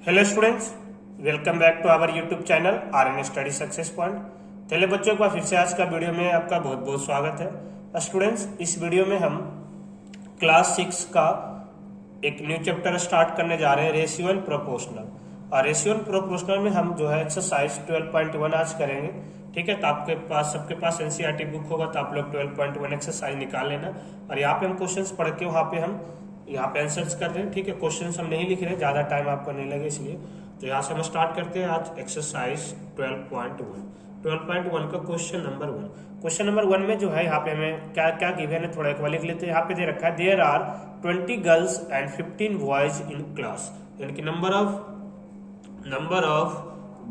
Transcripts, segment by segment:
Hello students, welcome back to our YouTube channel RN study success point. चलिए बच्चों का फिर से आज का वीडियो में आपका बहुत बहुत स्वागत है। स्टूडेंट्स, इस वीडियो में हम क्लास 6 का एक न्यू चैप्टर स्टार्ट करने जा रहे हैं, रेशियो एंड प्रोपोर्शनल। और रेशियो एंड प्रोपोर्शनल में हम जो है एक्सरसाइज 12.1 आज करेंगे। ठीक है, तो आपके पास सबके पास NCERT बुक होगा तो आप लोग 12.1 एक्सरसाइज निकाल लेना। और यहाँ पे हम क्वेश्चंस पढ़ के वहाँ पे आंसर्स कर रहे हैं। ठीक है, क्वेश्चंस हम नहीं लिख रहे, ज्यादा टाइम आपको नहीं लगे इसलिए। तो यहाँ से हम स्टार्ट करते हैं आज एक्सरसाइज 12.1 का क्वेश्चन नंबर 1। क्वेश्चन नंबर 1 में जो है यहाँ पे हमें क्या क्या गिवन है थोड़ा एक बार लिख लेते हैं। यहाँ पे दे रखा है there are 20 girls and 15 boys in class, यानी कि नंबर ऑफ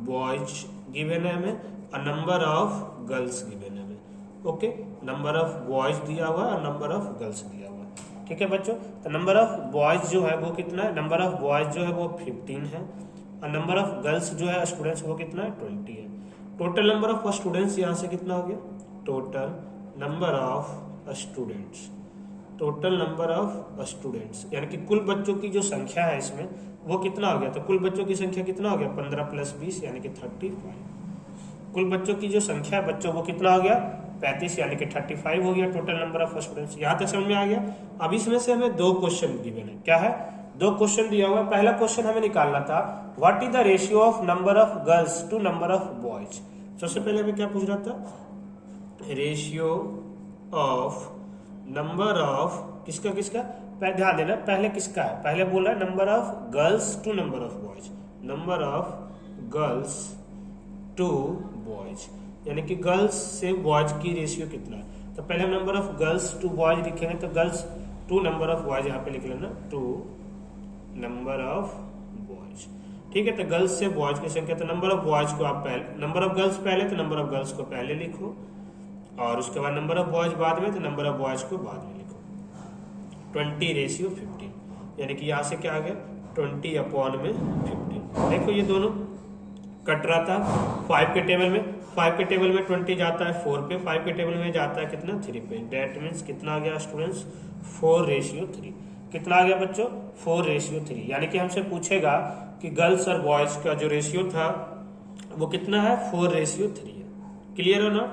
बॉयज गिवन है हमें और नंबर ऑफ गर्ल्स गिवन है हमें। ओके, नंबर ऑफ बॉयज दिया हुआ है और नंबर ऑफ गर्ल्स दिया हुआ है। ठीक है बच्चों, तो नंबर ऑफ बॉयज जो है वो कितना है, नंबर ऑफ बॉयज जो है वो 15 है और नंबर ऑफ गर्ल्स जो है स्टूडेंट्स वो कितना है 20 है। टोटल नंबर ऑफ स्टूडेंट्स यहाँ से कितना हो गया, total number of students, total number of students यानी कि कुल बच्चों की जो संख्या है इसमें वो कितना हो गया, तो कुल बच्चों की संख्या कितना हो गया 15 + 20 यानी कि 35। कुल बच्चों की जो संख्या है बच्चों वो कितना हो गया 35 यानी कि 35 हो गया टोटल नंबर ऑफ स्टूडेंट्स। यहाँ तक समझ में आ गया। अब इसमें से हमें 2 क्वेश्चन गिवन है। क्या है, 2 क्वेश्चन दिया हुआ है। पहला क्वेश्चन हमें निकालना था what is the ratio of number of girls to number of boys. सबसे पहले हमें क्या पूछ रहा था, रेशियो ऑफ नंबर ऑफ किसका किसका, ध्यान देना पहले किसका है, पहले बोला number of girls to number of boys, number of girls to boys यानी कि गर्ल्स से बॉयज की रेशियो कितना है। तो पहले हम number of girls to boys लिखेंगे, तो girls to number of boys यहाँ पे लिख लेना, टू नंबर ऑफ बॉयज। ठीक है, तो गर्ल्स से बॉयज की संख्या, तो नंबर ऑफ बॉयज को आप पहले, नंबर ऑफ गर्ल्स पहले तो नंबर ऑफ गर्ल्स को पहले लिखो और उसके बाद नंबर ऑफ बॉयज बाद में, तो नंबर ऑफ बॉयज को बाद में लिखो। 20:15 यानी कि यहाँ से क्या आ गया 20/15। देखो ये दोनों कट रहा था 5 के टेबल में, 5 के टेबल में 20 जाता है 4 पे, 5 के टेबल में जाता है कितना 3 पे। डेट मीन्स कितना आ गया स्टूडेंट्स 4:3। कितना आ गया बच्चों 4:3 यानी कि हमसे पूछेगा कि गर्ल्स और बॉयज का जो रेशियो था वो कितना है 4:3 है। क्लियर हो ना।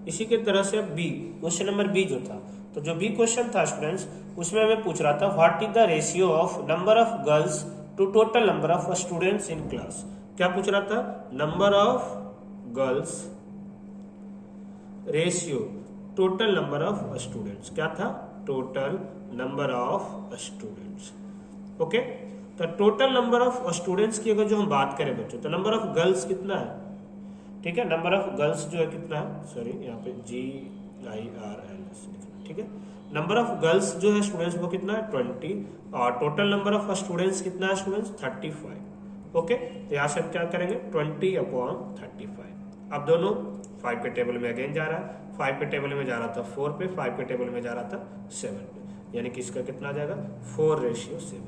इसी के तरह से बी, क्वेश्चन नंबर बी जो था, तो जो बी क्वेश्चन था स्टूडेंट्स उसमें हमें पूछ रहा था what is the ratio of number of girls to total number of students in class. क्या पूछ रहा था, number of girls ratio total number of students, क्या था total number of students. Okay, तो टोटल नंबर ऑफ स्टूडेंट्स की अगर जो हम बात करें बच्चों, तो नंबर ऑफ गर्ल्स कितना है। ठीक है, नंबर ऑफ गर्ल्स जो है कितना है, सॉरी यहाँ पे GIRLS लिखना। ठीक है, नंबर ऑफ गर्ल्स जो है स्टूडेंट्स वो कितना है 20 और टोटल नंबर ऑफ स्टूडेंट्स कितना है स्टूडेंट्स 35। ओके, तो यहाँ से हम क्या करेंगे 20/35। अब दोनों 5 के टेबल में अगेन जा रहा है, 5 के टेबल में जा रहा था 4 पे, 5 के टेबल में जा रहा था 7 पे, यानी कि इसका कितना आ जाएगा 4:7।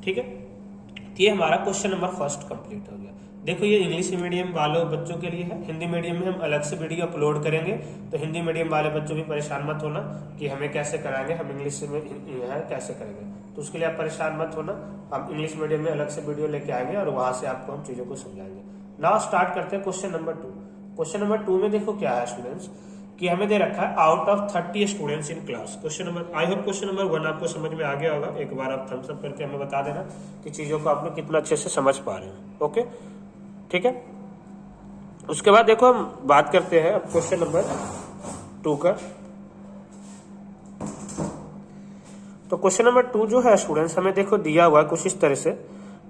ठीक है, तो ये हमारा क्वेश्चन नंबर फर्स्ट कंप्लीट हो गया। देखो ये इंग्लिश मीडियम वालों बच्चों के लिए है, हिंदी मीडियम में हम अलग से वीडियो अपलोड करेंगे, तो हिंदी मीडियम वाले बच्चों भी परेशान मत होना कि हमें कैसे कराएंगे, हम इंग्लिश में है कैसे करेंगे, तो उसके लिए आप परेशान मत होना। हम इंग्लिश मीडियम में अलग से वीडियो लेके आएंगे और वहां से आपको हम चीजों को समझाएंगे। नाउ स्टार्ट करते हैं क्वेश्चन नंबर 2। क्वेश्चन नंबर 2 में देखो क्या है स्टूडेंट्स कि हमें दे रखा है out of 30 students in class. Question number, I hope question number 1 आपको समझ में आ गया होगा। एक बार आप थम्स अप करके हमें बता देना कि चीजों को आप लोग कितना अच्छे से समझ पा रहे हैं। ओके, ठीक है, उसके बाद देखो हम बात करते हैं अब क्वेश्चन नंबर 2 का। तो क्वेश्चन नंबर 2 जो है स्टूडेंट्स हमें देखो दिया हुआ है कुछ इस तरह से।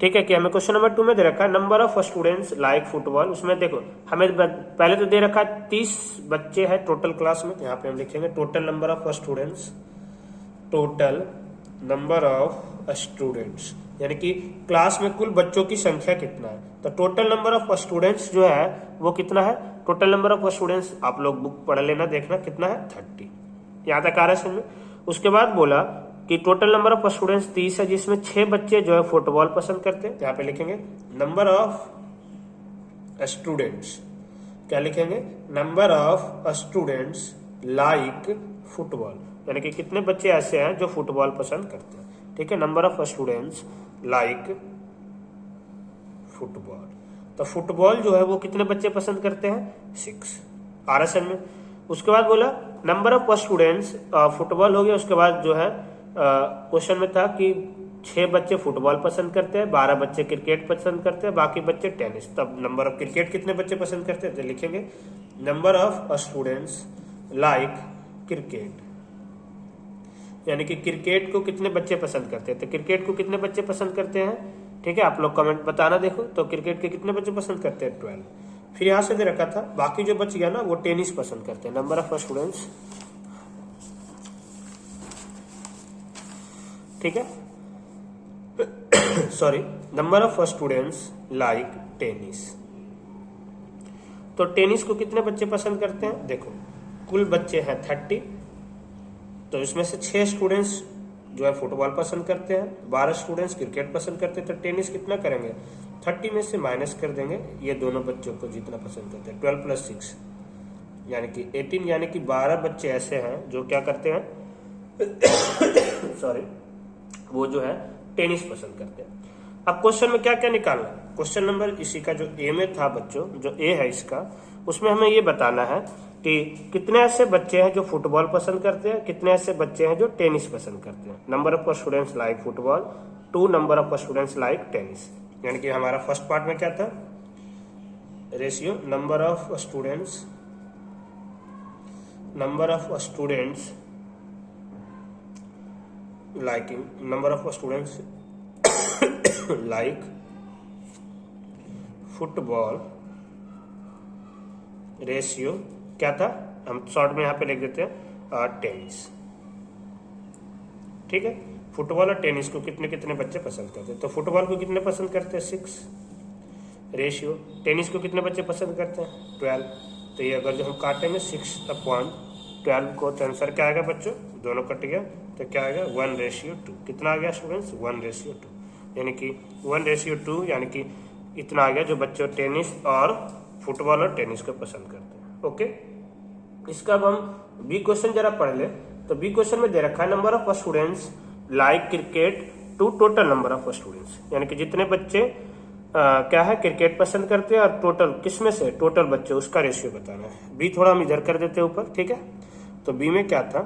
ठीक है, कि हमें क्वेश्चन नंबर 2 में दे रखा है number of students like football. उसमें देखो हमें पहले तो दे रखा है 30 बच्चे हैं टोटल क्लास में, यहाँ पे हम लिखेंगे total number of students, total number of students यानी कि क्लास में कुल बच्चों की संख्या कितना है। तो टोटल नंबर ऑफ स्टूडेंट्स जो है वो कितना है, टोटल नंबर ऑफ स्टूडेंट्स आप लोग बुक पढ़ लेना, देखना कितना है 30। यहाँ तक आ रहा है समझ में। उसके बाद बोला कि टोटल नंबर ऑफ स्टूडेंट्स 30 है, जिसमें 6 बच्चे जो है फुटबॉल पसंद करते हैं। यहाँ पे लिखेंगे नंबर ऑफ स्टूडेंट्स, क्या लिखेंगे number of students like football यानी कि कितने बच्चे ऐसे हैं जो फुटबॉल पसंद करते हैं। ठीक है, number of students like football. तो फुटबॉल जो है वो कितने बच्चे पसंद करते हैं? 6। आरएसएन में। उसके बाद बोला नंबर ऑफ स्टूडेंट्स, फुटबॉल हो गया। उसके बाद जो है क्वेश्चन में था कि 6 बच्चे फुटबॉल पसंद करते हैं, 12 बच्चे क्रिकेट पसंद करते हैं, बाकी बच्चे टेनिस। तब नंबर ऑफ क्रिकेट कितने बच्चे पसंद करते हैं? तो लिखेंगे number of students like cricket, यानी कि क्रिकेट को कितने बच्चे पसंद करते हैं। तो क्रिकेट को कितने बच्चे पसंद करते हैं? ठीक है, आप लोग कमेंट बताना। देखो तो क्रिकेट के कितने बच्चे पसंद करते हैं? 12। फिर यहां से दे रखा था बाकी जो बच गया ना वो टेनिस पसंद करते हैं। नंबर ऑफ स्टूडेंट्स, ठीक है, sorry, number of students like tennis. तो टेनिस को कितने बच्चे पसंद करते हैं? देखो कुल बच्चे हैं 30, तो इसमें से 6 स्टूडेंट्स जो है फुटबॉल पसंद करते हैं, 12 स्टूडेंट्स क्रिकेट पसंद करते हैं। तो टेनिस कितना करेंगे? 30 में से माइनस कर देंगे ये दोनों बच्चों को जितना पसंद करते हैं। 12 + 6 यानी कि 18, यानी कि 12 बच्चे ऐसे हैं जो क्या करते हैं सॉरी, वो जो है टेनिस पसंद करते हैं। अब क्वेश्चन में क्या क्या निकालना? क्वेश्चन नंबर इसी का जो ए में था बच्चों, जो ए है इसका, उसमें हमें ये बताना है कि कितने ऐसे बच्चे हैं जो फुटबॉल पसंद करते हैं, कितने ऐसे बच्चे हैं जो टेनिस पसंद करते हैं। Number of students like football, 2 number of students like tennis. यानी कि हमारा फर्स्ट पार्ट में क्या था? Ratio number of students liking, number of students like football, ratio क्या था? हम शॉर्ट में यहां पे लिख देते हैं टेनिस। ठीक है, फुटबॉल और टेनिस को कितने कितने बच्चे पसंद करते हैं? तो फुटबॉल को कितने पसंद करते हैं? 6। रेशियो टेनिस को कितने बच्चे पसंद करते हैं? 12। तो ये अगर जो हम काटेंगे 6/12 को, तो आंसर क्या आएगा बच्चों? दोनों कट गया तो क्या आएगा? 1:2। कितना आ गया स्टूडेंट्स? 1:2, यानी कि 1:2, यानी कि इतना आ गया जो बच्चों टेनिस और फुटबॉल और टेनिस को पसंद करते हैं। ओके, इसका अब हम बी क्वेश्चन जरा पढ़ ले। तो बी क्वेश्चन में दे रखा है number of students like cricket to total number of students, यानी कि जितने बच्चे क्या है क्रिकेट पसंद करते हैं और टोटल किसमें से? टोटल बच्चे, उसका रेशियो बताना है। बी थोड़ा हम इधर कर देते हैं ऊपर, ठीक है। तो बी में क्या था?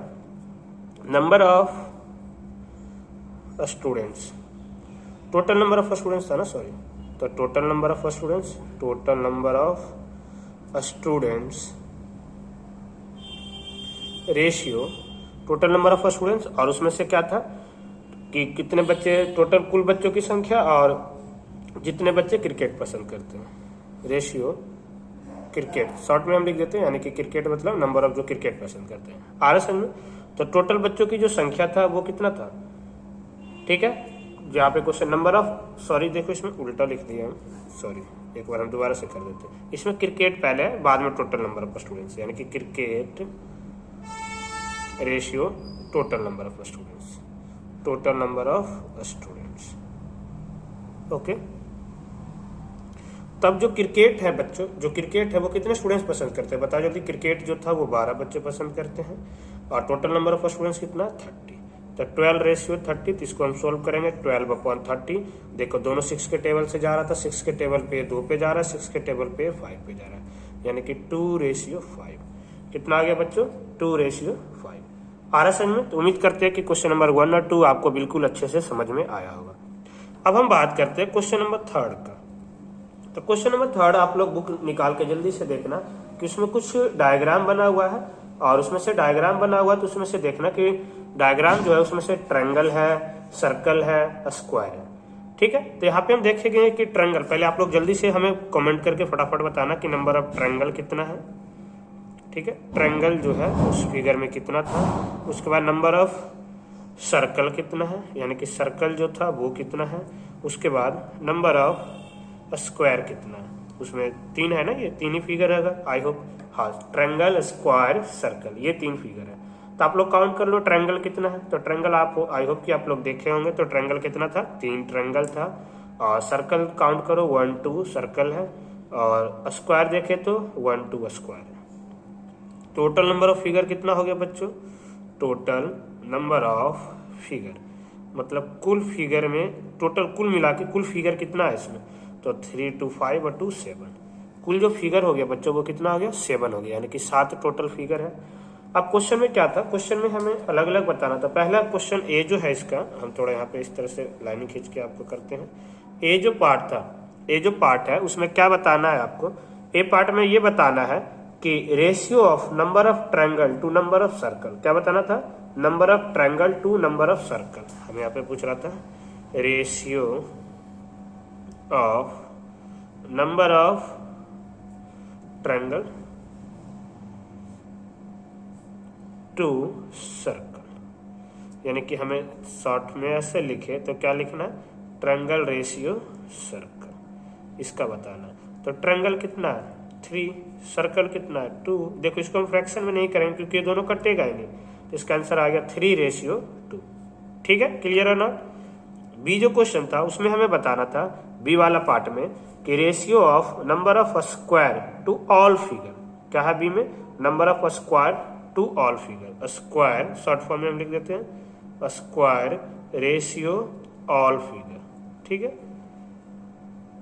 Number of students, total number of students था ना, सॉरी। तो total number of students, total number of students ratio total number of students, और उसमें से क्या था कि कितने बच्चे, टोटल कुल बच्चों की संख्या और जितने बच्चे क्रिकेट पसंद करते हैं। रेशियो क्रिकेट, शॉर्ट में हम लिख देते हैं, यानी कि क्रिकेट मतलब नंबर ऑफ जो क्रिकेट पसंद करते हैं। आरएसएन में तो टोटल बच्चों की जो संख्या था वो कितना था? ठीक है, जहाँ पे क्वेश्चन नंबर ऑफ, सॉरी देखो इसमें उल्टा लिख दिया हम, सॉरी, एक बार हम दोबारा से कर देते हैं। इसमें क्रिकेट पहले है, बाद में टोटल नंबर ऑफ स्टूडेंट्स, यानी कि cricket ratio total number of students, total number of students. Okay, तब जो क्रिकेट है बच्चों, जो क्रिकेट है वो कितने स्टूडेंट्स पसंद करते हैं? बताओ जल्दी। क्रिकेट जो था वो 12 बच्चे पसंद करते हैं और टोटल नंबर ऑफ स्टूडेंट्स कितना? 30। तो 12:30, तो इसको हम सोल्व करेंगे। 12/30, देखो दोनों 6 के टेबल से जा रहा था, 6 के टेबल पे 2 पे जा रहा है, 6 के टेबल पे 5 पे जा रहा है, यानी कि 2:5। कितना आ गया बच्चों? 2:5। आरएसएन में। तो उम्मीद करते हैं कि क्वेश्चन नंबर 1 और 2 आपको बिल्कुल अच्छे से समझ में आया होगा। अब हम बात करते हैं क्वेश्चन नंबर 3 का। तो क्वेश्चन नंबर 3 आप लोग बुक निकाल के जल्दी से देखना कि उसमें कुछ डायग्राम बना हुआ है, और उसमें से डायग्राम बना हुआ है तो उसमें से देखना कि डायग्राम जो है उसमें से ट्रायंगल है, सर्कल है, स्क्वायर है। ठीक है, तो यहाँ पे हम देखेंगे कि ट्रायंगल, पहले आप लोग जल्दी से हमें कमेंट करके फटाफट बताना कि नंबर ऑफ ट्रायंगल कितना है। ठीक है, ट्रायंगल जो है उस फिगर में कितना था। उसके बाद नंबर ऑफ सर्कल कितना है, यानी कि सर्कल जो था वो कितना है। उसके बाद नंबर ऑफ स्क्वायर कितना है, उसमें 3 है ना, ये 3 ही फिगर है आई होप। हाँ, ट्रायंगल, स्क्वायर, सर्कल, ये 3 फिगर है। तो आप लोग काउंट कर लो ट्रायंगल कितना है। तो ट्रायंगल आप आई होप कि आप लोग देखे होंगे। तो ट्रायंगल कितना था? 3 ट्रायंगल था। और सर्कल काउंट करो, 1 2 सर्कल है, और स्क्वायर देखे तो 1 2 स्क्वायर है। टोटल नंबर ऑफ फिगर कितना हो गया बच्चों? टोटल नंबर ऑफ फिगर मतलब कुल फिगर में, टोटल कुल मिला के कुल फिगर कितना है इसमें? तो 3 2 5 और 2 7। कुल जो फिगर हो गया बच्चों वो कितना हो गया 7 हो गया, यानी कि 7 टोटल फिगर है। अब क्वेश्चन में क्या था, क्वेश्चन में हमें अलग अलग बताना था। पहला क्वेश्चन ए जो है इसका, हम थोड़ा यहाँ पे इस तरह से लाइन खींच के आपको करते हैं। ए जो पार्ट था, ए जो पार्ट है उसमें क्या बताना है आपको, ए पार्ट में ये बताना है कि ratio of number of triangle to number of circle. क्या बताना था, number of triangle to number of circle. हमें यहाँ पे पूछ रहा था ratio of number of triangle to circle, यानी कि हमें शॉर्ट में ऐसे लिखे तो क्या लिखना है, ट्रायंगल रेशियो सर्कल, इसका बताना। तो ट्रायंगल कितना है 3, सर्कल कितना है 2। देखो इसको हम फ्रैक्शन में नहीं करेंगे क्योंकि ये दोनों कटेगा ही नहीं, तो इसका आंसर आ गया 3:2। ठीक है, क्लियर है ना। बी जो क्वेश्चन था उसमें हमें बताना था, बी वाला पार्ट में, कि ratio of number of square to all figure. क्या है बी में, number of square to all figure. Square short form में हम लिख देते हैं स्क्वायर रेशियो ऑल फिगर। ठीक है,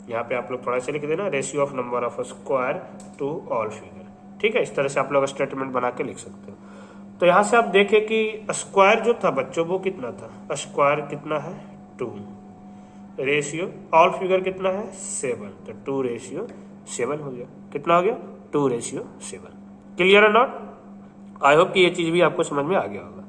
यहाँ पे आप लोग थोड़ा सा लिख देना ratio of number of square to all figure. ठीक है, इस तरह से आप लोग स्टेटमेंट बना के लिख सकते हो। तो यहाँ से आप देखें कि स्क्वायर जो था बच्चों वो कितना था, स्क्वायर कितना है 2, रेशियो ऑल फिगर कितना है 7, तो 2:7 हो गया। कितना हो गया 2:7। क्लियर है नॉट। आई होप कि ये चीज भी आपको समझ में आ गया होगा।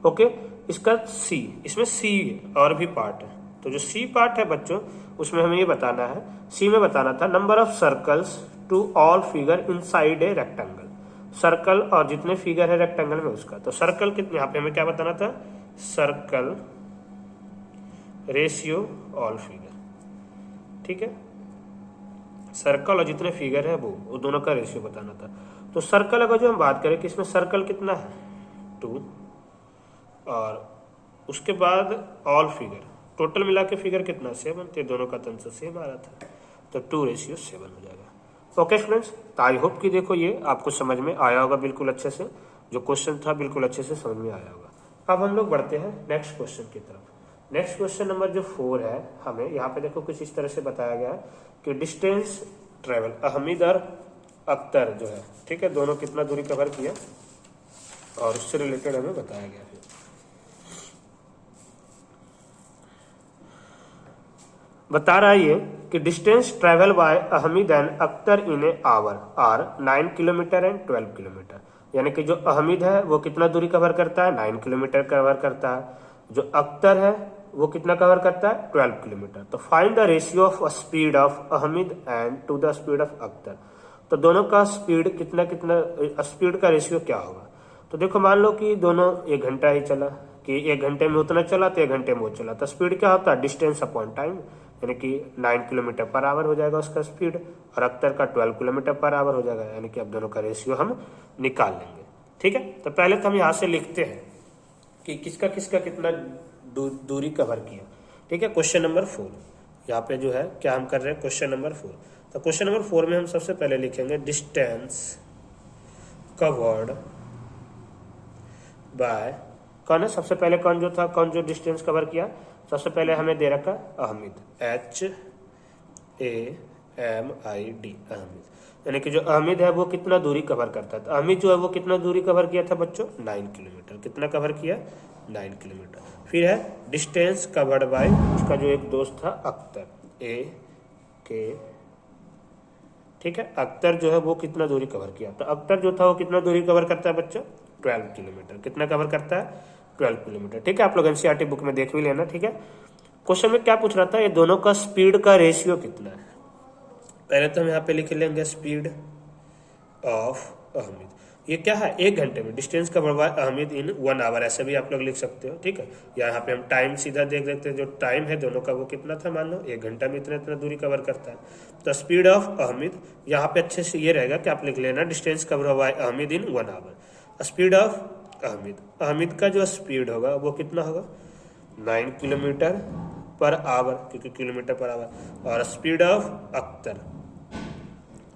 ओके, इसका सी, इसमें सी और भी पार्ट है। तो जो सी पार्ट है बच्चों उसमें हमें ये बताना है, सी में बताना था number of circles to all figure inside a rectangle. Circle और जितने फिगर है रेक्टेंगल में उसका। तो सर्कल कितने, यहाँ पे हमें क्या बताना था, सर्कल रेशियो ऑल फिगर। ठीक है, सर्कल और जितने फिगर है वो दोनों का रेशियो बताना था। तो सर्कल अगर जो हम बात करें कि इसमें सर्कल कितना है 2, और उसके बाद ऑल फिगर टोटल मिला के फिगर कितना 7, तो दोनों का तंत्र सेम आ रहा था, तो 2:7 हो जाएगा। ओके फ्रेंड्स, तो आई होप कि देखो ये आपको समझ में आया होगा बिल्कुल अच्छे से, जो क्वेश्चन था बिल्कुल अच्छे से समझ में आया होगा। अब हम लोग बढ़ते हैं नेक्स्ट क्वेश्चन की तरफ। नेक्स्ट क्वेश्चन नंबर जो 4 है, हमें यहाँ पे देखो कुछ इस तरह से बताया गया है कि डिस्टेंस ट्रेवल, अहमद और अख्तर जो है, ठीक है, दोनों कितना दूरी कवर किया और उससे रिलेटेड हमें बताया गया है। बता रहा है ये कि distance travel by Ahmad and Akhtar in a hour are 9 kilometre and 12 kilometre. यानी कि जो अहमद है वो कितना दूरी कवर करता है, 9 किलोमीटर कवर करता है। जो अख्तर है वो कितना कवर करता है, 12 किलोमीटर। तो find the ratio of speed of Ahmad and to the speed of Akhtar. तो दोनों का स्पीड कितना कितना, स्पीड का रेशियो क्या होगा। तो देखो मान लो कि दोनों 1 घंटा ही चला, कि 1 घंटे में उतना चला तो 1 घंटे में वो चला, तो स्पीड क्या होता है, डिस्टेंस अपॉन टाइम, यानी कि 9 किलोमीटर पर आवर हो जाएगा उसका स्पीड, और अख्तर का 12 किलोमीटर पर आवर हो जाएगा। यानी कि अब दोनों का रेशियो हम निकाल लेंगे। ठीक है, तो पहले तो हम यहाँ से लिखते हैं कि किसका किसका कितना दूरी कवर किया। ठीक है, क्वेश्चन नंबर 4 यहाँ पे जो है क्या हम कर रहे हैं, क्वेश्चन नंबर 4। तो क्वेश्चन नंबर 4 में हम सबसे पहले लिखेंगे डिस्टेंस कवर्ड बाय, कौन है सबसे पहले, कौन जो था, कौन जो डिस्टेंस कवर किया, सबसे पहले हमें दे रखा अहमद, HAMID, अहमद। यानी कि जो अहमद है वो कितना दूरी कवर करता है, तो अहमद जो है वो कितना दूरी कवर किया था बच्चों, 9 किलोमीटर। कितना कवर किया, 9 किलोमीटर। फिर है डिस्टेंस कवर्ड बाय उसका जो एक दोस्त था अख्तर, AK, ठीक है, अख्तर जो है वो कितना दूरी कवर किया, तो अख्तर जो था वो कितना दूरी कवर करता है बच्चों, 12 किलोमीटर। कितना कवर करता है, 12 किलोमीटर। ठीक है, आप लोग एनसीईआरटी बुक में देख भी लेना। ठीक है, क्वेश्चन में क्या पूछ रहा था, ये दोनों का स्पीड का रेशियो कितना है। पहले तो हम यहाँ पे लिख लेंगे स्पीड ऑफ अहमद, ये क्या है 1 घंटे में, distance cover by Ahmad in 1 hour, ऐसे भी आप लोग लिख सकते हो। ठीक है, यहाँ पे हम टाइम सीधा देख देते हैं, जो टाइम है दोनों का वो कितना था, मान लो 1 घंटा में इतना इतना दूरी कवर करता है। तो स्पीड ऑफ अहमद यहाँ पे अच्छे से ये रहेगा कि आप लिख लेना distance cover by Ahmad in 1 hour. Speed of Ahmad, Ahmad का जो स्पीड होगा वो कितना होगा, 9 किलोमीटर पर आवर, क्योंकि किलोमीटर पर आवर। और स्पीड ऑफ अख्तर,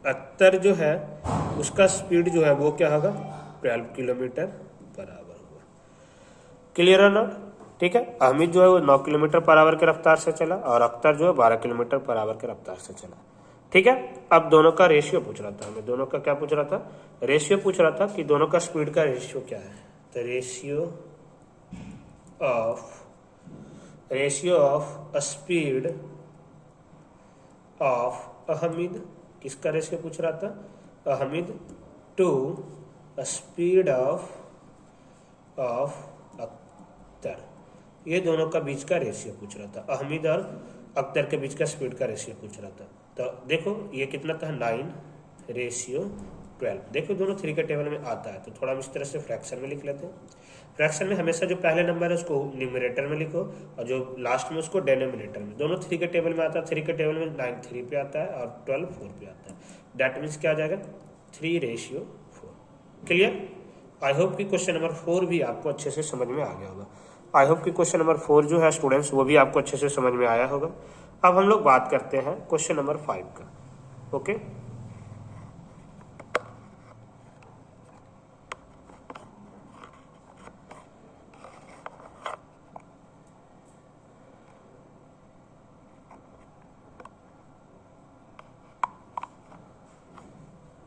अख्तर जो है उसका स्पीड जो है वो क्या होगा, 12 किलोमीटर पर आवर होगा। क्लियर है ना। ठीक है। अहमद जो है वो 9 किलोमीटर पर आवर के रफ्तार से चला और अख्तर जो है 12 किलोमीटर पर आवर के रफ्तार से चला। ठीक है। अब दोनों का रेशियो पूछ रहा था हमें, दोनों का क्या पूछ रहा था, रेशियो पूछ रहा था कि दोनों का स्पीड का रेशियो क्या है। तो ratio of speed of Ahmad, किसका रेशियो पूछ रहा था, Ahmad to speed of Akhtar, ये दोनों का बीच का रेशियो पूछ रहा था। अहमद और अख्तर के बीच का स्पीड का रेशियो पूछ रहा था। तो देखो ये कितना था 9:12। देखो दोनों 3 के टेबल में आता है, तो थोड़ा हम इस तरह से फ्रैक्शन में लिख लेते हैं। फ्रैक्शन में हमेशा जो पहले नंबर है उसको न्यूमरेटर में लिखो और जो लास्ट में उसको डेनोमिनेटर में। दोनों 3 के टेबल में आता है, 3 के टेबल में 9 3 पे आता है और 12 4 पे आता है। डैट मीन्स क्या आ जाएगा 3:4। क्लियर। आई होप कि क्वेश्चन नंबर 4 भी आपको अच्छे से समझ में आ गया होगा। आई होप कि क्वेश्चन नंबर 4 जो है स्टूडेंट्स वो भी आपको अच्छे से समझ में आया होगा। अब हम लोग बात करते हैं क्वेश्चन नंबर 5 का। ओके,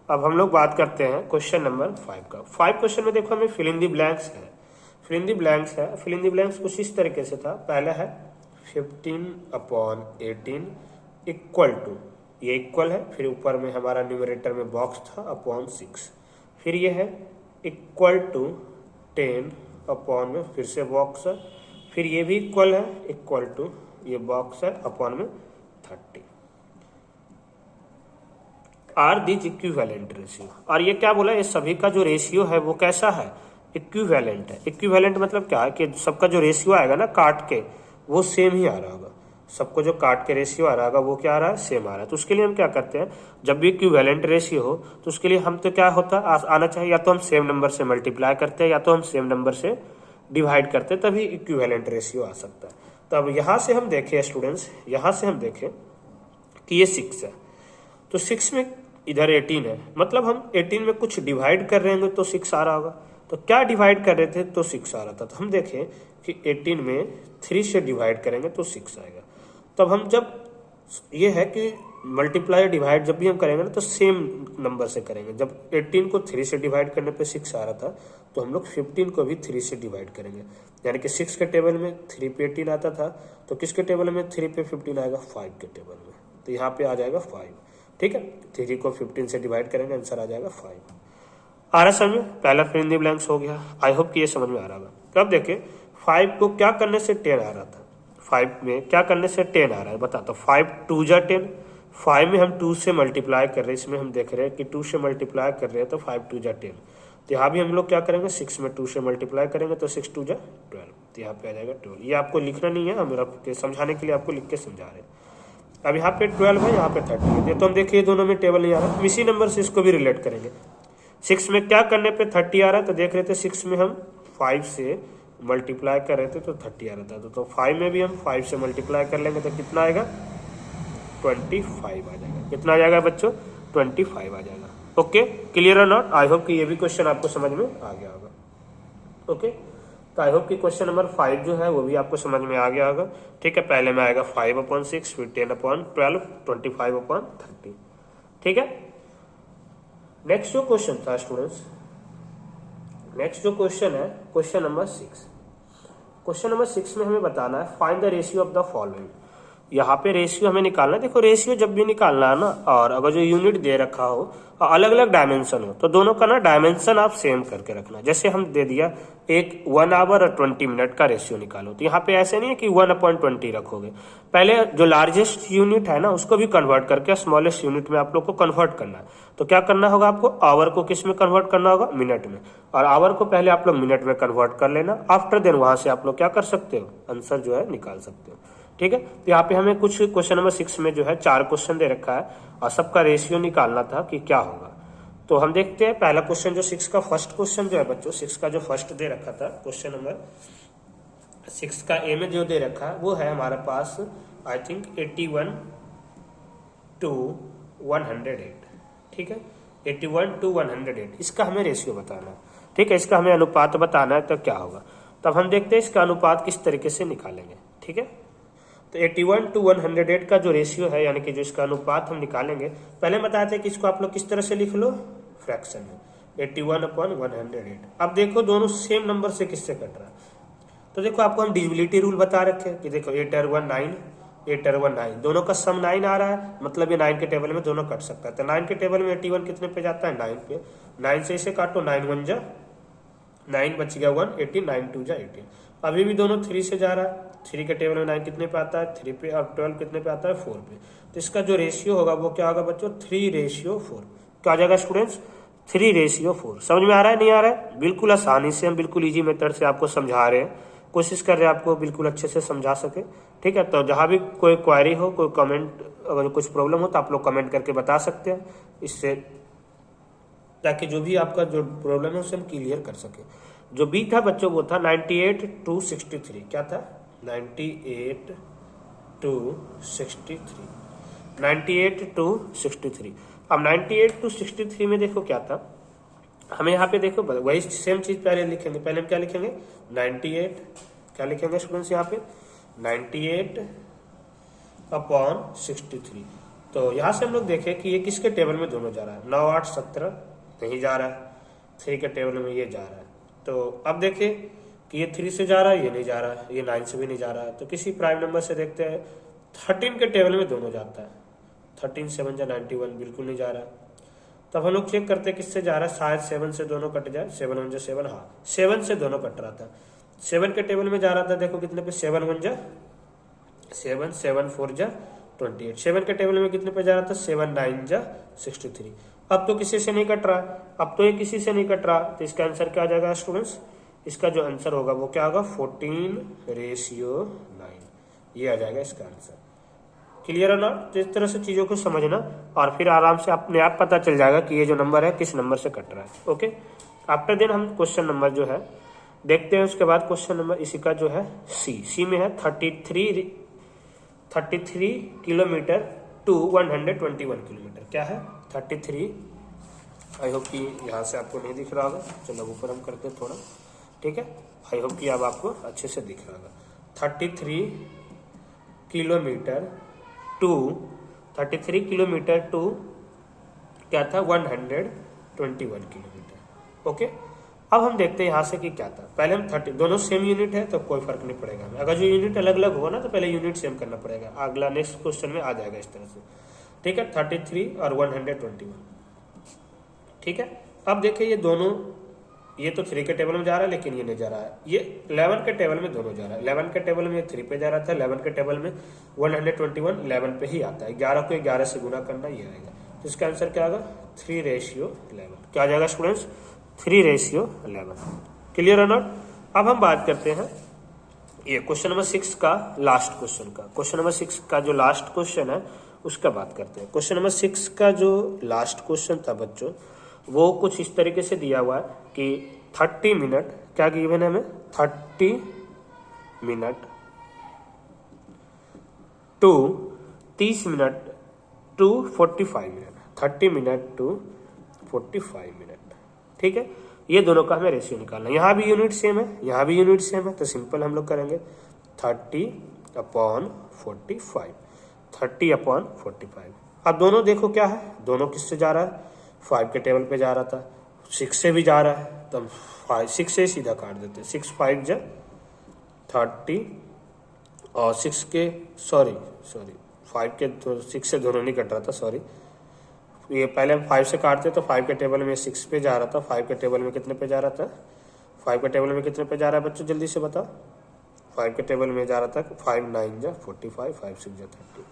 अब हम लोग बात करते हैं क्वेश्चन नंबर 5 का। 5 क्वेश्चन में देखो हमें फिल इन द ब्लैंक्स है। फिल इन द ब्लैंक्स है, फिल इन द ब्लैंक्स कुछ इस तरीके से था। पहला है 15/18 इक्वल टू, ये इक्वल है, फिर ऊपर में हमारा न्यूमरेटर में बॉक्स था अपॉन 6, फिर ये है इक्वल टू 10 अपॉन में फिर से बॉक्स है, फिर ये भी इक्वल है, इक्वल टू ये बॉक्स है अपॉन में 30 आर दीज इक्विवेलेंट रेशियो। और ये क्या बोला, ये सभी का जो रेशियो है वो कैसा है, इक्विवेलेंट है। इक्विवेलेंट मतलब क्या है कि सबका जो रेशियो आएगा ना काट के वो सेम ही आ रहा होगा। सबको जो काट के रेशियो आ रहा होगा वो क्या आ रहा है, सेम आ रहा है। तो उसके लिए हम क्या करते हैं, जब भी इक्विवेलेंट रेशियो हो तो उसके लिए हम तो क्या होता है आना चाहिए, या तो हम सेम नंबर से मल्टीप्लाई करते हैं या तो हम सेम नंबर से डिवाइड करते हैं, तभी इक्विवेलेंट रेशियो आ सकता है। तो अब यहाँ से हम देखें स्टूडेंट्स, यहाँ से हम देखें कि ये 6 है, तो 6 में इधर 18 है, मतलब हम 18 में कुछ डिवाइड कर रहे होंगे तो 6 आ रहा होगा। तो क्या डिवाइड कर रहे थे तो 6 आ रहा था। तो हम देखें कि 18 में 3 से डिवाइड करेंगे तो 6 आएगा। तब हम जब ये है कि मल्टीप्लाई डिवाइड जब भी हम करेंगे ना तो सेम नंबर से करेंगे। जब 18 को 3 से डिवाइड करने पे 6 आ रहा था तो हम लोग 15 को भी 3 से डिवाइड करेंगे। यानी कि 6 के टेबल में 3 पे 18 आता था, तो किसके टेबल में 3 पे 15 आएगा, 5 के टेबल में। तो यहाँ पे आ जाएगा 5। ठीक है, 3 को 15 से डिवाइड करेंगे, आंसर आ जाएगा 5। आ रहा समझ में, पहला फिल इन द ब्लैंक्स हो गया। आई होप कि ये समझ में आ रहा होगा। तब देखें 5 को क्या करने से 10 आ रहा था, 5 में क्या करने से 10 आ रहा है बता। तो 5 2 जा 10, 5 में हम 2 से मल्टीप्लाई कर रहे हैं, इसमें हम देख रहे हैं कि 2 से मल्टीप्लाई कर रहे हैं तो 5 2 जा 10। तो यहाँ भी हम लोग क्या करेंगे, 6 में 2 से मल्टीप्लाई करेंगे तो 6 2 जा 12। तो यहाँ पे आ जाएगा 12। ये आपको लिखना नहीं है, हम आपके समझाने के लिए आपको लिख के समझा रहे हैं। अब यहाँ पे 12 है, यहाँ पे 30 है, तो हम देखिए दोनों में टेबल नहीं आ रहा, हम इसी नंबर से इसको भी रिलेट करेंगे। 6 में क्या करने पे 30 आ रहा है, तो देख रहे थे 6 में हम 5 से मल्टीप्लाई कर रहे थे तो 30 आ रहा था। तो 5 में भी हम 5 से मल्टीप्लाई कर लेंगे तो कितना आएगा, 25 आ जाएगा। कितना आ जाएगा बच्चों, 25 आ जाएगा। ओके, क्लियर और नॉट। आई होप कि ये भी क्वेश्चन आपको समझ में आ गया होगा। ओके, तो आई होप कि क्वेश्चन नंबर 5 जो है वो भी आपको समझ में आ गया होगा। ठीक है, पहले में आएगा 5/6, फिर 10/12, 25/30। ठीक है, नेक्स्ट जो क्वेश्चन था स्टूडेंट्स, नेक्स्ट जो क्वेश्चन है क्वेश्चन नंबर 6। क्वेश्चन नंबर 6 में हमें बताना है find the ratio of the following. यहाँ पे रेशियो हमें निकालना है। देखो रेशियो जब भी निकालना है ना, और अगर जो यूनिट दे रखा हो और अलग अलग डायमेंशन हो तो दोनों का ना डायमेंशन आप सेम करके रखना। जैसे हम दे दिया एक 1 आवर और 20 मिनट का रेशियो निकालो, तो यहाँ पे ऐसे नहीं है कि 1/20 रखोगे। पहले जो लार्जेस्ट यूनिट है ना उसको भी कन्वर्ट करके स्मॉलेस्ट यूनिट में आप लोग को कन्वर्ट करना है। तो क्या करना होगा आपको, आवर को किस में कन्वर्ट करना होगा, मिनट में, और आवर को पहले आप लोग मिनट में कन्वर्ट कर लेना। आफ्टर देन वहां से आप लोग क्या कर सकते हो, आंसर जो है निकाल सकते हो। ठीक है, तो यहाँ पे हमें कुछ क्वेश्चन नंबर 6 में जो है 4 क्वेश्चन दे रखा है और सबका रेशियो निकालना था कि क्या होगा। तो हम देखते हैं पहला क्वेश्चन जो 6 का फर्स्ट क्वेश्चन जो है बच्चों, 6 का जो फर्स्ट दे रखा था क्वेश्चन नंबर 6 का ए में जो दे रखा है वो है हमारे पास आई थिंक 81/108। ठीक है, 81/108 इसका हमें रेशियो बताना है। ठीक है, इसका हमें अनुपात बताना है तो क्या होगा। तब हम देखते हैं इसका अनुपात किस तरीके से निकालेंगे। ठीक है, तो 81 to 108 का जो रेशियो है, यानी कि जो इसका अनुपात हम निकालेंगे, पहले बताए थे कि इसको आप लोग किस तरह से लिख लो, फ्रैक्शन में 81/108। अब देखो दोनों सेम नंबर से किससे कट रहा है, तो देखो आपको हम डिविजिबिलिटी रूल बता रखे हैं कि देखो 8/9 8/9 दोनों का सम 9 आ रहा है, मतलब ये 9 के टेबल में दोनों कट सकता है। तो 9 के टेबल में 81 कितने पे जाता है, 9 पे, 9 से इसे काटो, 9 1 जा 9 बच गया 1, 18, 9 2 जा 18। अभी भी दोनों 3 से जा रहा है, 3 के टेबल में 9 कितने पे आता है, 3 पे, और 12 कितने पे आता है, 4 पे। तो इसका जो रेशियो होगा वो क्या होगा बच्चों, 3:4। क्या आ जाएगा स्टूडेंट्स, 3:4। समझ में आ रहा है, नहीं आ रहा है? बिल्कुल आसानी से हम बिल्कुल इजी मेथड से आपको समझा रहे हैं, कोशिश कर रहे हैं आपको बिल्कुल अच्छे से समझा सके। ठीक है, तो जहां भी कोई क्वेरी हो, कोई कमेंट, अगर कुछ प्रॉब्लम हो तो आप लोग कमेंट करके बता सकते हैं, इससे ताकि जो भी आपका जो प्रॉब्लम है उसे हम क्लियर कर सके। जो बी था बच्चों वो था 98 to 63। क्या था, 98 to 63, 98 to 63। अब 98 to 63 में देखो क्या था, हमें यहाँ पे देखो वही सेम चीज पहले लिखेंगे। पहले हम क्या लिखेंगे, 98, क्या लिखेंगे स्टूडेंट्स यहाँ पे, 98/63। तो यहाँ से हम लोग देखें कि ये किसके टेबल में दोनों जा रहा है, 9 8 17 नहीं जा रहा है, 3 के टेबल में ये जा रहा है। तो अब देखें कि ये 3 से जा रहा है, ये नहीं जा रहा है, ये 9 से भी नहीं जा रहा है। तो किसी प्राइम नंबर से देखते हैं, 13 के टेबल में दोनों जाता है, 13 7 जा 91, बिल्कुल नहीं जा रहा है। तब हम लोग चेक करते हैं किससे जा रहा है, शायद 7 से दोनों कट जाए, 7 1 जा 7, हाँ 7 से दोनों कट रहा था। 7 के टेबल में जा रहा था, देखो कितने पे, 7 1 जा 7, 7 4 जा 28। 7 के टेबल में कितने पे जा रहा था, 7 9 जा 63। अब तो किसी से नहीं कट रहा है, अब तो ये किसी से नहीं कट रहा, तो इसका आंसर क्या आ जाएगा स्टूडेंट्स, इसका जो आंसर होगा वो क्या होगा, 14:9, ये आ जाएगा इसका आंसर। क्लियर है ना? तो इस तरह से चीजों को समझना और फिर आराम से अपने आप पता चल जाएगा कि ये जो नंबर है किस नंबर से कट रहा है। ओके, आफ्टर देन हम क्वेश्चन नंबर जो है देखते हैं। उसके बाद क्वेश्चन नंबर इसी का जो है सी में है 33 किलोमीटर टू 121 किलोमीटर। क्या है, 33, आई होप कि यहाँ से आपको नहीं दिख रहा होगा, चलो ऊपर हम करते हैं थोड़ा। ठीक है, आई होप कि अब आपको अच्छे से दिख रहा होगा। 33 किलोमीटर टू क्या था, 121 किलोमीटर। ओके, अब हम देखते हैं यहाँ से कि क्या था। पहले हम 30, दोनों सेम यूनिट है तो कोई फर्क नहीं पड़ेगा हमें। अगर जो यूनिट अलग अलग होगा ना तो पहले यूनिट सेम करना पड़ेगा, अगला नेक्स्ट क्वेश्चन में आ जाएगा इस तरह से। ठीक है, 33 और 121। ठीक है, अब देखिए ये दोनों, ये तो 3 के टेबल में जा रहा है लेकिन ये नहीं जा रहा है, ये 11 के टेबल में दोनों जा रहा है। 11 के टेबल में 3 पे जा रहा था, 11 के टेबल में 121 11 पे ही आता है। 11 को 11 से गुना करना, ये आएगा। तो इसका आंसर क्या होगा, 3:11। क्या आ जाएगा स्टूडेंट्स, 3:11। क्लियर है नॉट? अब हम बात करते हैं ये क्वेश्चन नंबर 6 का लास्ट क्वेश्चन का। क्वेश्चन नंबर 6 का जो लास्ट क्वेश्चन है उसका बात करते हैं। क्वेश्चन नंबर 6 का जो लास्ट क्वेश्चन था बच्चों, वो कुछ इस तरीके से दिया हुआ है कि 30 मिनट, क्या गिवन है हमें, 30 minute to 30 minute to 45 minute, 30 minute to 45 minute. ठीक है, ये दोनों का हमें रेशियो निकालना है। यहाँ भी यूनिट सेम है, यहाँ भी यूनिट सेम है, तो सिंपल हम लोग करेंगे 30/45, 30/45। अब दोनों देखो क्या है, दोनों किससे जा रहा है, 5 के टेबल पे जा रहा था, 6 से भी जा रहा है, तो 6 से सीधा काट देते हैं। 6 5 जा 30 और 6 के सॉरी 5 के तो 6 से दोनों नहीं कट रहा था, सॉरी। ये पहले हम 5 से काटते तो 5 के टेबल में 6 पे जा रहा था, 5 के टेबल में कितने पे जा रहा था, 5 के टेबल में कितने पे जा रहा है बच्चों, जल्दी से बताओ। 5 के टेबल में जा रहा था 5 9 जा 45, 5 6 जा 30।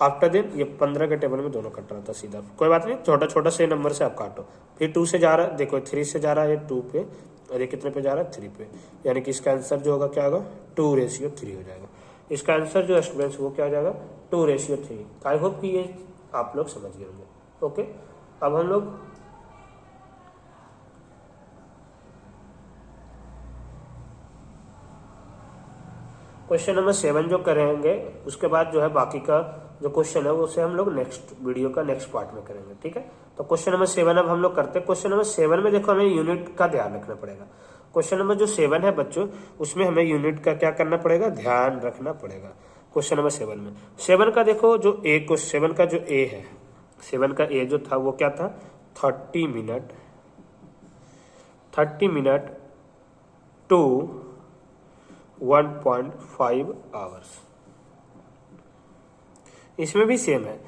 आफ्टर देन ये 15 के टेबल में दोनों कट रहा था सीधा, कोई बात नहीं, छोटा छोटा से नंबर से आप काटो। फिर 2 से जा रहा है, देखो 3 से जा रहा है 2 पे, और ये कितने पे जा रहा है, 3 पे, यानी कि इसका आंसर जो होगा क्या होगा, 2:3 हो जाएगा। इसका आंसर जो है स्टूडेंट्स वो क्या हो जाएगा, 2:3। आई होप कि ये आप लोग समझ गए होंगे। ओके, अब हम लोग क्वेश्चन नंबर 7 जो करेंगे, उसके बाद जो है बाकी का जो क्वेश्चन है वो उसे हम लोग नेक्स्ट वीडियो का नेक्स्ट पार्ट में करेंगे। ठीक है, तो क्वेश्चन नंबर 7 अब हम लोग करते हैं। क्वेश्चन नंबर 7 में देखो हमें यूनिट का ध्यान रखना पड़ेगा। क्वेश्चन नंबर जो 7 है बच्चों, उसमें हमें यूनिट का क्या करना पड़ेगा, ध्यान रखना पड़ेगा। क्वेश्चन नंबर 7 में 7 का देखो जो ए को 7 का जो ए है, 7 का ए जो था वो क्या था, 30 मिनट टू 1.5 आवर्स। इसमें भी सेम है,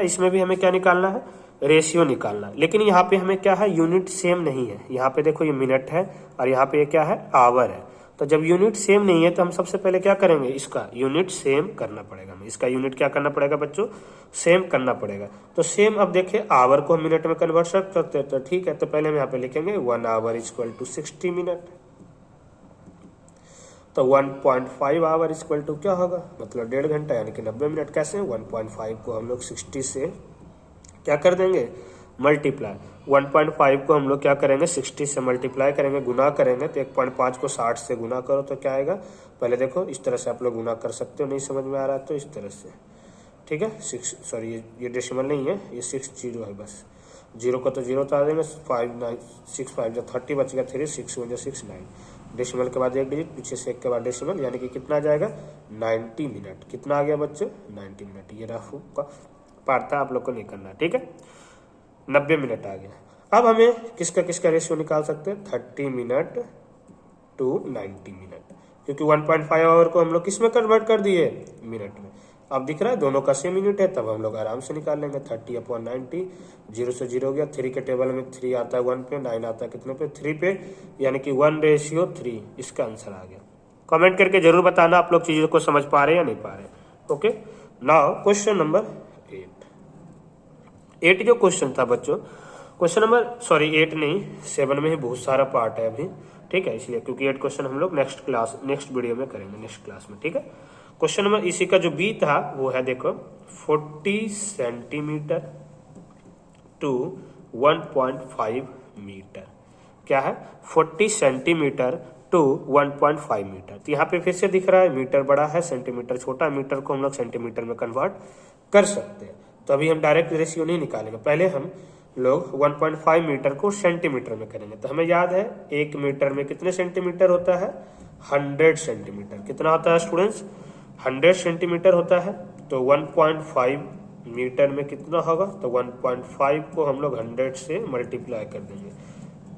इसमें भी हमें क्या निकालना है, रेशियो निकालना है। लेकिन यहाँ पे हमें क्या है, यूनिट सेम नहीं है। यहाँ पे देखो ये मिनट है और यहाँ पे ये क्या है, आवर है। तो जब यूनिट सेम नहीं है तो हम सबसे पहले क्या करेंगे, इसका यूनिट सेम करना पड़ेगा। हमें इसका यूनिट क्या करना पड़ेगा बच्चों, सेम करना पड़ेगा। तो सेम, अब देखिए आवर को हम मिनट में कन्वर्ट कर सकते हैं, तो ठीक है। तो पहले हम यहाँ पे लिखेंगे 1 आवर इक्वल टू 60 मिनट। तो 1.5 आवर इक्वल टू क्या होगा, मतलब 1.5 घंटा यानी कि 90 मिनट। कैसे, 1.5 को हम लोग 60 से क्या कर देंगे, मल्टीप्लाई। 1.5 को हम लोग क्या करेंगे, 60 से मल्टीप्लाई करेंगे, गुना करेंगे। तो 1.5 को 60 से गुना करो तो क्या आएगा, पहले देखो इस तरह से आप लोग गुना कर सकते हो, नहीं समझ में आ रहा है तो इस तरह से, ठीक है। 6 सॉरी ये डेसिमल नहीं है, ये 6 जीरो है बस। जीरो को तो जीरो उतार देंगे, 5 9 6 5 जो 30 बच गया, 3 6 1 6 9। डेसिमल के बाद एक डिजिट, पीछे से एक के बाद डेसिमल, यानी कि कितना आ जाएगा, 90 मिनट। कितना आ गया बच्चों, 90 मिनट। ये रफ का पार्ट था, आप लोग को नहीं करना, ठीक है। 90 मिनट आ गया। अब हमें किसका रेशियो निकाल सकते हैं, 30 मिनट टू 90 मिनट, क्योंकि 1.5 आवर को हम लोग किस में कन्वर्ट कर दिए, मिनट में। अब दिख रहा है दोनों का सेम यूनिट है, तब हम लोग आराम से निकाल लेंगे। 30/90, 0 से 0 हो गया। 3 के टेबल में 3 आता है 1 पे, 9 आता है कितने पे, 3 पे, यानी कि 1:3। इसका आंसर आ गया। कमेंट करके जरूर बताना आप लोग चीजों को समझ पा रहे हैं या नहीं पा रहे। ओके, नाउ क्वेश्चन नंबर 8 जो क्वेश्चन था बच्चों, क्वेश्चन नंबर 8 नहीं, 7 में ही बहुत सारा पार्ट है अभी, ठीक है। इसलिए क्योंकि 8 क्वेश्चन हम लोग नेक्स्ट वीडियो में करेंगे, नेक्स्ट क्लास में, ठीक है। क्वेश्चन नंबर इसी का जो बी था वो है देखो 40 सेंटीमीटर टू 1.5 मीटर। क्या है, 40 सेंटीमीटर टू 1.5 मीटर। तो यहाँ पे फिर से दिख रहा है मीटर बड़ा है, सेंटीमीटर छोटा। मीटर को हम लोग सेंटीमीटर में कन्वर्ट कर सकते हैं। तो अभी हम डायरेक्ट रेशियो नहीं निकालेंगे, पहले हम लोग 1.5 मीटर को सेंटीमीटर में करेंगे। तो हमें याद है 1 मीटर में कितने सेंटीमीटर होता है, 100 सेंटीमीटर। कितना होता है स्टूडेंट्स, 100 सेंटीमीटर होता है। तो 1.5 मीटर में कितना होगा, तो 1.5 को हम लोग 100 से मल्टीप्लाई कर देंगे,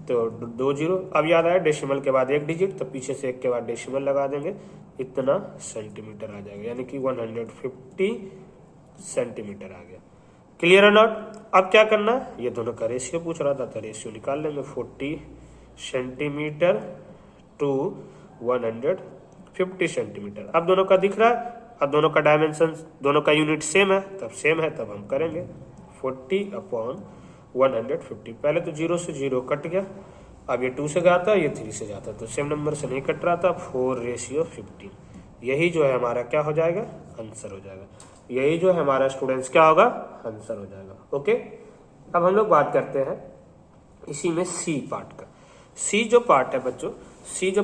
तो 2 जीरो। अब याद आया डेसिमल के बाद एक डिजिट, तो पीछे से एक के बाद डेसिमल लगा देंगे, इतना सेंटीमीटर आ जाएगा, यानी कि 150 सेंटीमीटर आ गया। क्लियर है नॉट। अब क्या करना है, ये दोनों का रेशियो पूछ रहा था, तो रेशियो निकाल लेंगे। 40 सेंटीमीटर टू 150 सेंटीमीटर। अब दोनों का दिख रहा है, अब दोनों का डायमेंशन, दोनों का यूनिट सेम है, तब हम करेंगे 40/150। पहले तो 0 से 0 कट गया, अब ये 2 से जाता है, ये 3 से जाता है, तो सेम नंबर से नहीं कट रहा था। 4:15, यही जो है हमारा क्या हो जाएगा, आंसर हो जाएगा। यही जो है हमारा स्टूडेंट्स क्या होगा, आंसर हो जाएगा। ओके, अब हम लोग बात करते हैं इसी में सी पार्ट का। सी जो पार्ट है बच्चों, सी जो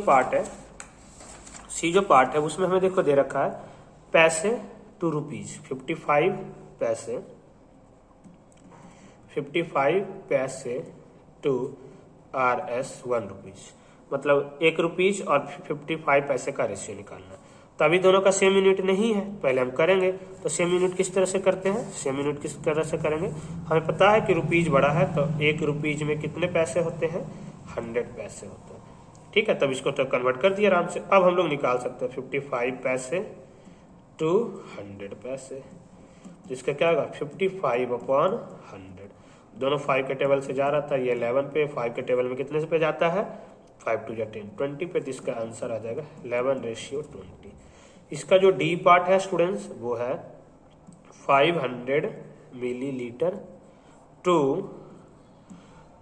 पार्ट है उसमें हमें देखो दे रखा है पैसे टू रुपीज, 55 पैसे टू RS 1 रुपीज, मतलब 1 रुपीज और 55 पैसे का रेशियो निकालना। तो अभी दोनों का सेम यूनिट नहीं है, पहले हम करेंगे। तो सेम यूनिट किस तरह से करते हैं, सेम यूनिट किस तरह से करेंगे, हमें पता है कि रुपीज बड़ा है, तो 1 रुपीज में कितने पैसे होते हैं, 100 पैसे होते हैं, ठीक है। तब इसको तो कन्वर्ट कर दिया आराम से। अब हम लोग निकाल सकते हैं 55 पैसे टू 100 पैसे, जिसका क्या होगा 55/100। दोनों 5 के टेबल से जा रहा था, ये 11 पे, 5 के टेबल में कितने पे जाता है, 5 2 10 20 पे। तो इसका आंसर आ जाएगा 11:20। इसका जो डी पार्ट है स्टूडेंट्स वो है 500 मिलीलीटर टू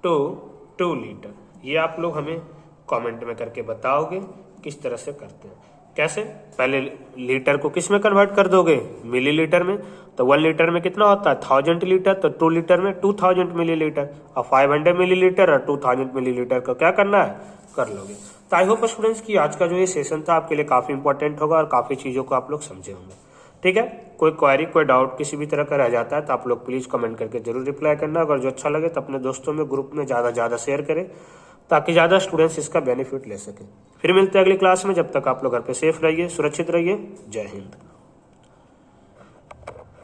2 लीटर। ये आप लोग हमें कमेंट में करके बताओगे किस तरह से करते हैं। कैसे, पहले लीटर को किस में कन्वर्ट कर दोगे, मिलीलीटर में। तो 1 लीटर में कितना होता है, 1000 लीटर, तो 2 लीटर में 2000 मिलीलीटर। और 500 मिलीलीटर और 2000 मिलीलीटर का क्या करना है, कर लोगे। तो आई होप स्टूडेंट्स कि आज का जो ये सेशन था आपके लिए काफी इंपॉर्टेंट होगा और काफी चीजों को आप लोग समझे होंगे, ठीक है। कोई क्वेरी, कोई डाउट किसी भी तरह का रह जाता है तो आप लोग प्लीज कमेंट करके जरूर रिप्लाई करना। अगर जो अच्छा लगे तो अपने दोस्तों में, ग्रुप में ज्यादा शेयर करें, ताकि ज़्यादा स्टूडेंट्स इसका बेनिफिट ले सकें। फिर मिलते हैं अगली क्लास में, जब तक आप लोग घर पे सेफ रहिए, सुरक्षित रहिए। जय हिंद।